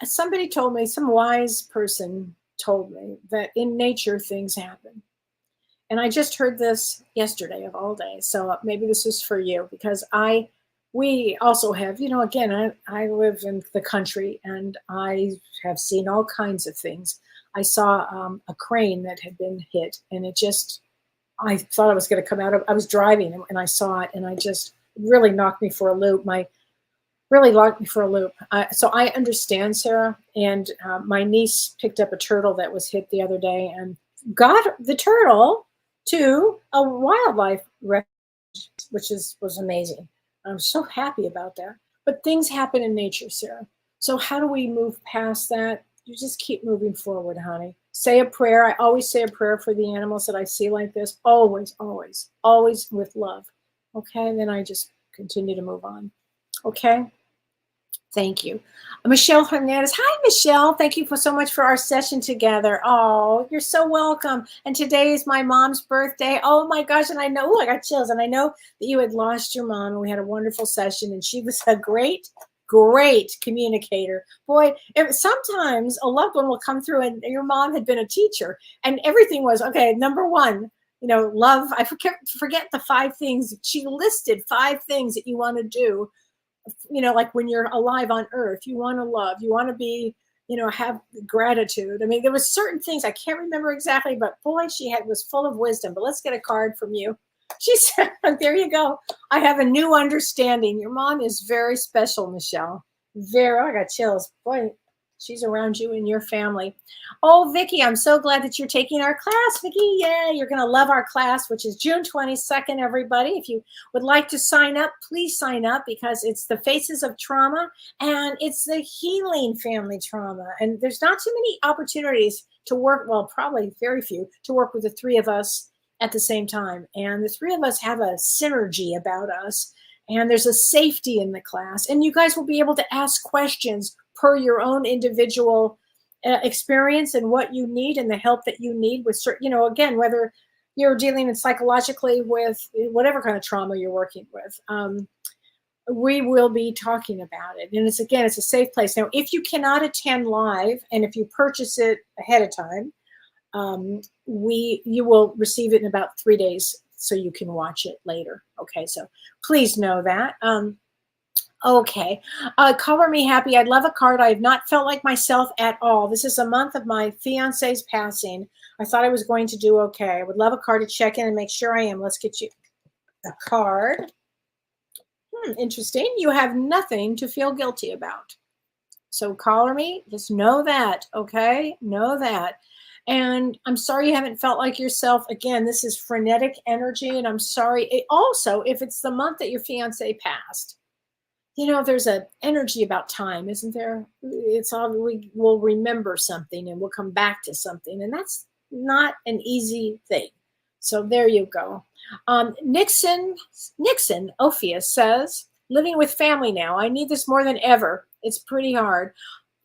somebody told me, some wise person told me that in nature things happen. And I just heard this yesterday of all days. So maybe this is for you, because we also have, again, I live in the country and I have seen all kinds of things. I saw a crane that had been hit, and I thought I was going to come out of, I was driving and I saw it, and I just really knocked me for a loop. So I understand, Sarah. And my niece picked up a turtle that was hit the other day and got the turtle to a wildlife refuge, which was amazing. I'm so happy about that. But things happen in nature, Sarah. So how do we move past that? You just keep moving forward, honey. Say a prayer. I always say a prayer for the animals that I see like this. Always, always, always with love. Okay, and then I just continue to move on. Okay. Thank you. Michelle Hernandez. Hi, Michelle. Thank you so much for our session together. Oh, you're so welcome. And today is my mom's birthday. Oh my gosh. And I know, I got chills. And I know that you had lost your mom, and we had a wonderful session, and she was a great communicator. Boy, sometimes a loved one will come through, and your mom had been a teacher, and everything was, okay, number one, love. I forget the 5 things. She listed 5 things that you want to do. Like when you're alive on earth, you want to love, you want to be, have gratitude. I mean, there was certain things I can't remember exactly, but boy, was full of wisdom. But let's get a card from you. She said, there you go. I have a new understanding. Your mom is very special, Michelle. I got chills. Boy, she's around you and your family. Oh, Vicki, I'm so glad that you're taking our class, Vicki. Yeah, you're going to love our class, which is June 22nd, everybody. If you would like to sign up, please sign up, because it's the Faces of Trauma, and it's the Healing Family Trauma. And there's not too many opportunities to work, well, probably very few, to work with the 3 of us at the same time. And the 3 of us have a synergy about us, and there's a safety in the class. And you guys will be able to ask questions per your own individual experience and what you need and the help that you need with certain, again, whether you're dealing psychologically with whatever kind of trauma you're working with. we will be talking about it. And it's a safe place. Now, if you cannot attend live and if you purchase it ahead of time, you will receive it in about 3 days so you can watch it later. Okay, so please know that. Okay, color me happy. I'd love a card. I have not felt like myself at all. This is a month of my fiance's passing. I thought I was going to do okay. I would love a card to check in and make sure I am. Let's get you a card. Interesting. You have nothing to feel guilty about. So color me, just know that, okay? Know that. And I'm sorry you haven't felt like yourself. Again, this is frenetic energy, and I'm sorry. Also, if it's the month that your fiance passed, there's an energy about time, isn't there? It's all we will remember something and we'll come back to something, and that's not an easy thing. So there you go. Nixon Ophius says, living with family now. I need this more than ever. It's pretty hard.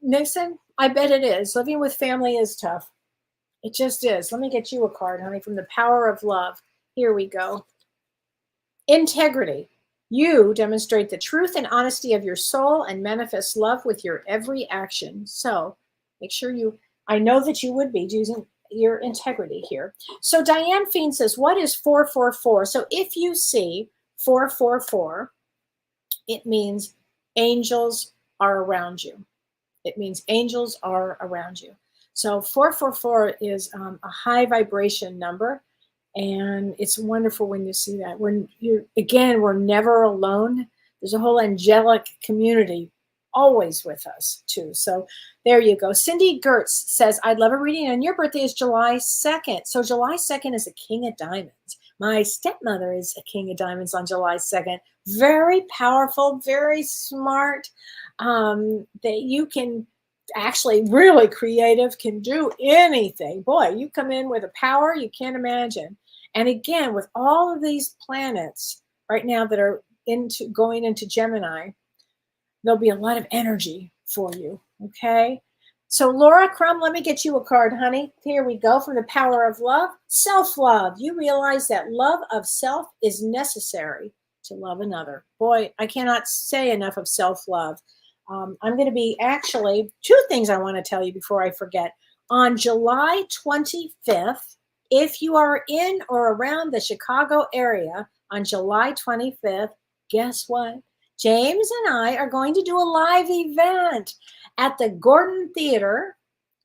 Nixon, I bet it is. Living with family is tough. It just is. Let me get you a card, honey, from the power of love. Here we go. Integrity. You demonstrate the truth and honesty of your soul and manifest love with your every action. So make sure I know that you would be using your integrity here. So Diane Fiend says, what is 444? So if you see 444, it means angels are around you. It means angels are around you. So 444 is a high vibration number, and it's wonderful when you see that. When we're never alone. There's a whole angelic community always with us too. So there you go. Cindy Gertz says, I'd love a reading, and your birthday is July 2nd. So July 2nd is a King of Diamonds. My stepmother is a King of Diamonds on July 2nd. Very powerful, very smart. That you can actually really creative, can do anything. Boy, you come in with a power you can't imagine. And again, with all of these planets right now that are going into Gemini, there'll be a lot of energy for you. Okay. So Laura Crum, let me get you a card, honey. Here we go. From the power of love. Self-love. You realize that love of self is necessary to love another. Boy, I cannot say enough of self-love. I'm going to be actually 2 things I want to tell you before I forget. On July 25th, if you are in or around the Chicago area on July 25th, guess what? James and I are going to do a live event at the Gordon Theater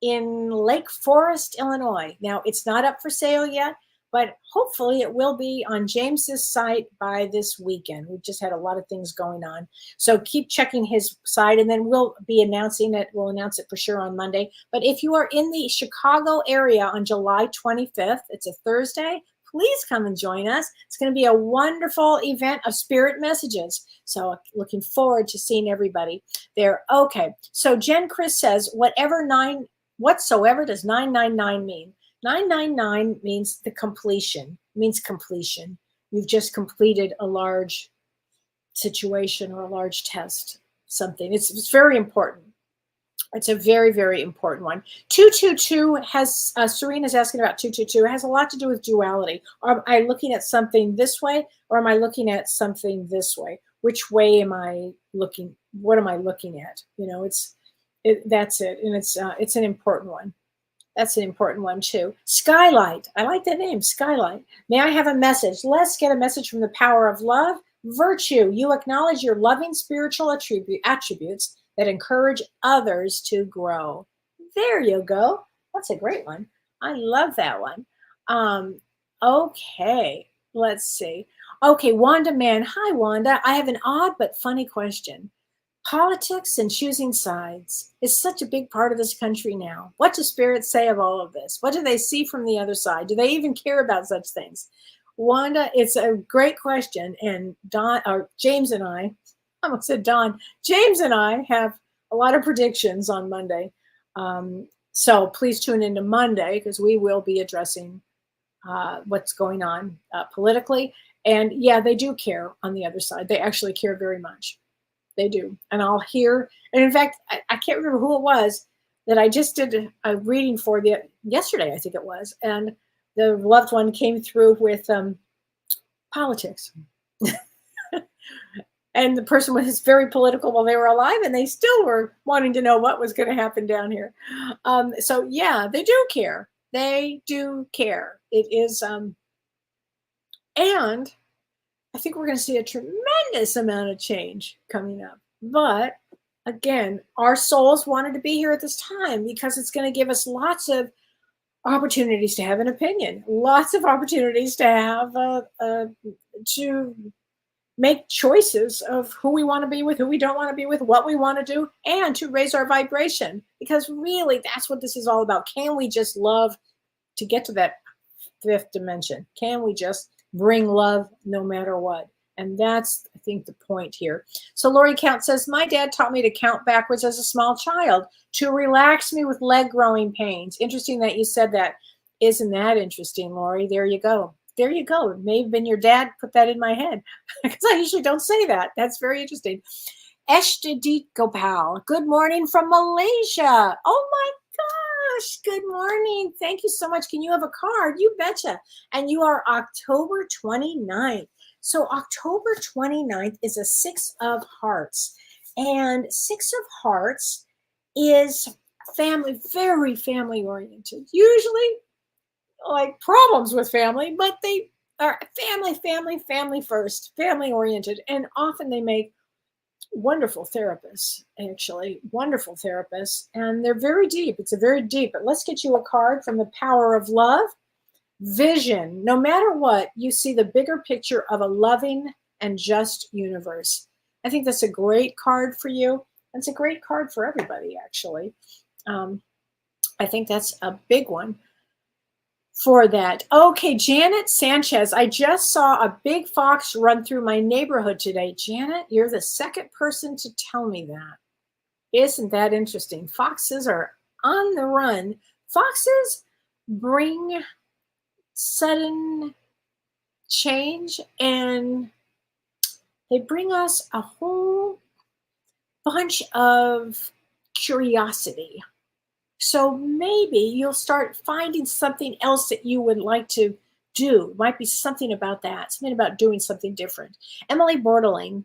in Lake Forest, Illinois. Now, it's not up for sale yet, but hopefully it will be on James's site by this weekend. We've just had a lot of things going on. So keep checking his site, and then we'll be announcing it. We'll announce it for sure on Monday. But if you are in the Chicago area on July 25th, it's a Thursday, please come and join us. It's going to be a wonderful event of spirit messages. So looking forward to seeing everybody there. Okay. So Jen Chris says, whatsoever does 999 mean? 999 means completion. You've just completed a large situation or a large test, something. It's very important. It's a very, very important one. 222 has, Serena's asking about 222. It has a lot to do with duality. Am I looking at something this way, or am I looking at something this way? Which way am I looking? What am I looking at? That's it. And it's an important one. That's an important one too. Skylight. I like that name, Skylight. May I have a message? Let's get a message from the power of love. Virtue. You acknowledge your loving spiritual attributes that encourage others to grow. There you go. That's a great one. I love that one. Okay, let's see. Okay, Wanda Mann. Hi, Wanda. I have an odd but funny question. Politics and choosing sides is such a big part of this country now. What do spirits say of all of this? What do they see from the other side? Do they even care about such things? Wanda, it's a great question. And James and I almost said Don. James and I have a lot of predictions on Monday. So please tune into Monday, because we will be addressing what's going on politically. And yeah, they do care on the other side. They actually care very much. They do. And I'll hear, and in fact, I can't remember who it was that I just did a reading for yesterday, I think it was. And the loved one came through with politics. And the person was very political while they were alive, and they still were wanting to know what was going to happen down here. So yeah, they do care. They do care. It is, and I think we're going to see a tremendous amount of change coming up. But again, our souls wanted to be here at this time because it's going to give us lots of opportunities to have an opinion, lots of opportunities to have to make choices of who we want to be with, who we don't want to be with, what we want to do, and to raise our vibration. Because really, that's what this is all about. Can we just love to get to that fifth dimension? Can we just bring love no matter what? And that's, I think, the point here. So Lori Count says, my dad taught me to count backwards as a small child to relax me with leg growing pains. Interesting that you said that. Isn't that interesting, Lori? There you go. There you go. It may have been your dad put that in my head because I usually don't say that. That's very interesting. Eshdadit Gopal, good morning from Malaysia. Oh my gosh, good morning. Thank you so much. Can you have a card? You betcha. And you are October 29th. So October 29th is a 6 of hearts. And 6 of hearts is family, very family oriented. Usually like problems with family, but they are family first, family oriented. And often they make wonderful therapists, actually, wonderful therapists. And they're very deep. It's a very deep, but let's get you a card from the power of love. Vision. No matter what, you see the bigger picture of a loving and just universe. I think that's a great card for you. It's a great card for everybody, actually. I think that's a big one for that. Okay, Janet Sanchez. I just saw a big fox run through my neighborhood today. Janet, you're the second person to tell me that. Isn't that interesting? Foxes are on the run. Foxes bring sudden change, and they bring us a whole bunch of curiosity. So maybe you'll start finding something else that you would like to do. Might be something about that, something about doing something different. Emily Bordeling.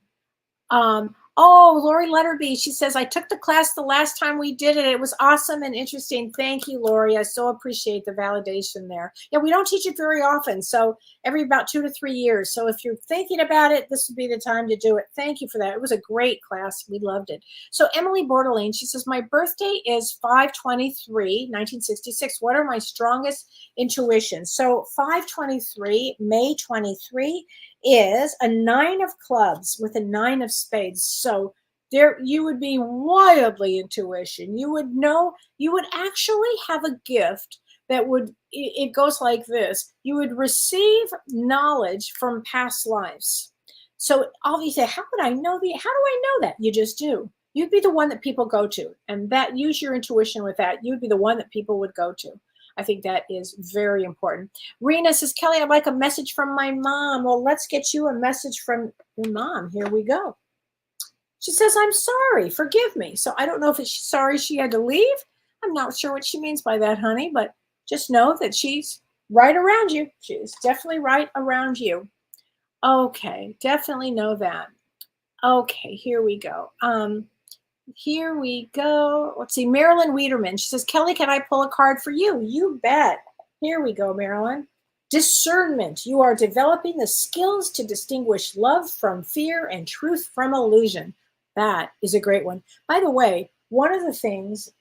Lori Letterby, she says, I took the class the last time we did it. It was awesome and interesting. Thank you, Lori. I so appreciate the validation there. Yeah, we don't teach it very often. So every about 2 to 3 years. So if you're thinking about it, this would be the time to do it. Thank you for that. It was a great class. We loved it. So Emily Borderline, she says, my birthday is 5/23, 1966. What are my strongest intuitions? So 5/23, May 23, is a 9 of clubs with a 9 of spades. So there you would be wildly intuition. You would know, you would actually have a gift that would, it goes like this. You would receive knowledge from past lives. So obviously, how would I know how do I know that? You just do. You'd be the one that people go to, and that, use your intuition with that. You'd be the one that people would go to. I think that is very important. Rena says, Kelly, I'd like a message from my mom. Well, let's get you a message from your mom. Here we go. She says, I'm sorry. Forgive me. So I don't know if it's sorry she had to leave. I'm not sure what she means by that, honey, but just know that she's right around you. She is definitely right around you. Okay, definitely know that. Okay, here we go. Here we go. Let's see. Marilyn Wiederman. She says, Kelly, can I pull a card for you? You bet. Here we go, Marilyn. Discernment. You are developing the skills to distinguish love from fear and truth from illusion. That is a great one. By the way, one of the things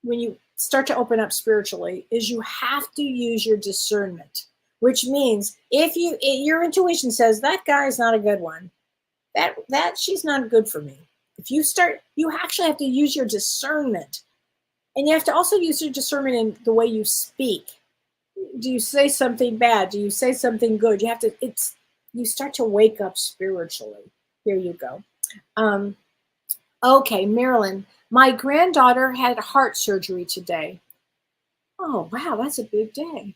when you start to open up spiritually is you have to use your discernment, which means if your intuition says that guy is not a good one, that she's not good for me. If you actually have to use your discernment, and you have to also use your discernment in the way you speak. Do you say something bad? Do you say something good? You start to wake up spiritually. Here you go. Okay, Marilyn, my granddaughter had heart surgery today. Oh, wow, that's a big day.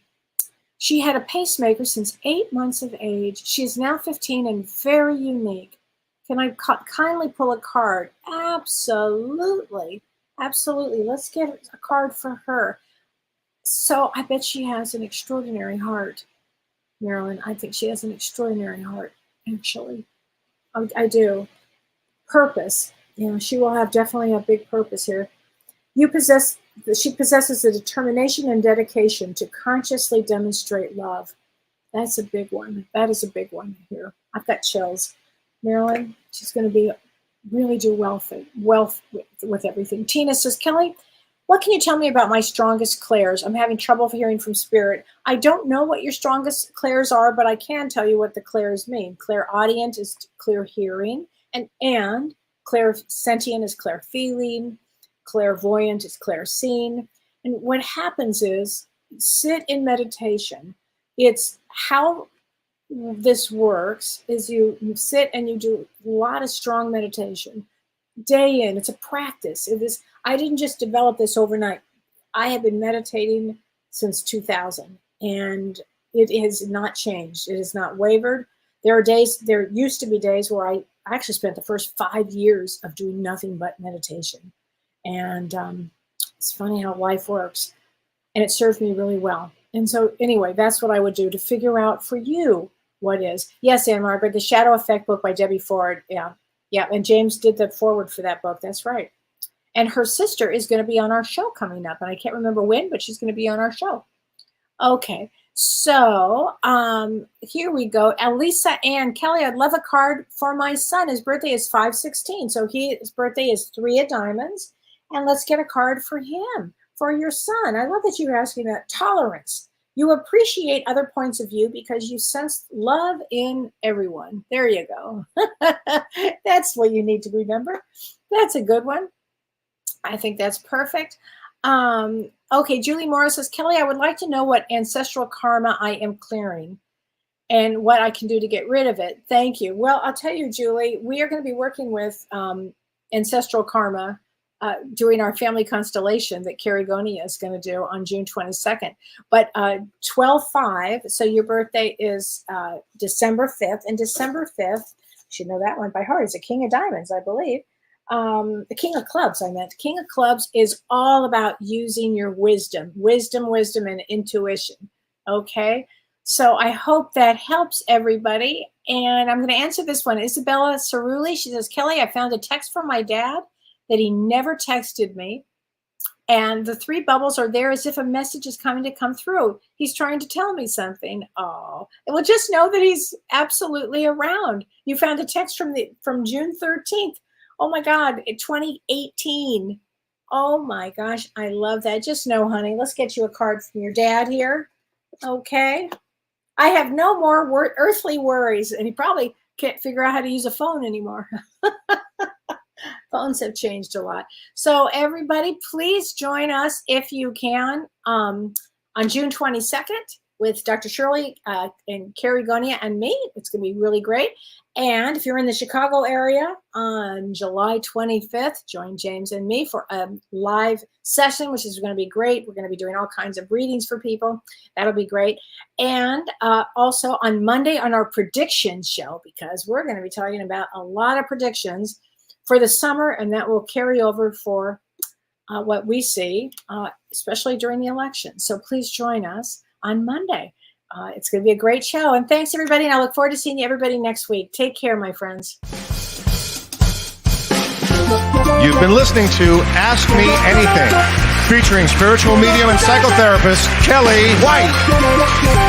She had a pacemaker since 8 months of age. She is now 15 and very unique. Can I kindly pull a card? Absolutely. Absolutely. Let's get a card for her. So I bet she has an extraordinary heart, Marilyn. I think she has an extraordinary heart, actually. I do. Purpose. She will have definitely a big purpose here. She possesses the determination and dedication to consciously demonstrate love. That's a big one. That is a big one here. I've got chills. Marilyn, she's going to be really do well with everything. Tina says, Kelly, what can you tell me about my strongest clairs? I'm having trouble hearing from spirit. I don't know what your strongest clairs are, but I can tell you what the clairs mean. Clairaudient is clear hearing, and clairsentient is clear feeling, clairvoyant is clear seeing. And what happens is, sit in meditation. It's how this works is you sit and you do a lot of strong meditation day in. It's a practice. I didn't just develop this overnight. I have been meditating since 2000, and it has not changed. It has not wavered. There used to be days where I actually spent the first 5 years of doing nothing but meditation. And it's funny how life works. And it served me really well. And so anyway, that's what I would do to figure out for you what is. Yes, Ann Margaret, the Shadow Effect book by Debbie Ford. Yeah. And James did the foreword for that book. That's right. And her sister is going to be on our show coming up. And I can't remember when, but she's going to be on our show. Okay. So here we go. Elisa Ann Kelly, I'd love a card for my son. His birthday is 5/16. So his birthday is 3 of diamonds. And let's get a card for him, for your son. I love that you're asking that. Tolerance. You appreciate other points of view because you sense love in everyone. There you go. That's what you need to remember. That's a good one. I think that's perfect. Okay, Julie Morris says, Kelly, I would like to know what ancestral karma I am clearing and what I can do to get rid of it. Thank you. Well, I'll tell you, Julie, we are going to be working with ancestral karma during our family constellation that Carrie Gonia is going to do on June 22nd. But 12/5, so your birthday is December 5th. And December 5th, you should know that one by heart, is a King of Diamonds, I believe. The King of Clubs, I meant. King of Clubs is all about using your wisdom, and intuition. Okay? So I hope that helps everybody. And I'm going to answer this one. Isabella Cerulli, she says, Kelly, I found a text from my dad that he never texted me. And the 3 bubbles are there as if a message is coming to come through. He's trying to tell me something. Oh, well, just know that he's absolutely around. You found a text from June 13th. Oh my God, 2018. Oh my gosh, I love that. Just know, honey, let's get you a card from your dad here. Okay. I have no more earthly worries. And he probably can't figure out how to use a phone anymore. Phones have changed a lot. So everybody, please join us if you can on June 22nd with Dr. Shirley and Carrie Gonia and me. It's going to be really great. And if you're in the Chicago area on July 25th, join James and me for a live session, which is going to be great. We're going to be doing all kinds of readings for people. That'll be great. And also on Monday on our prediction show, because we're going to be talking about a lot of predictions for the summer, and that will carry over for what we see, especially during the election. So please join us on Monday. It's going to be a great show. And thanks, everybody. And I look forward to seeing everybody next week. Take care, my friends. You've been listening to Ask Me Anything, featuring spiritual medium and psychotherapist Kellee White.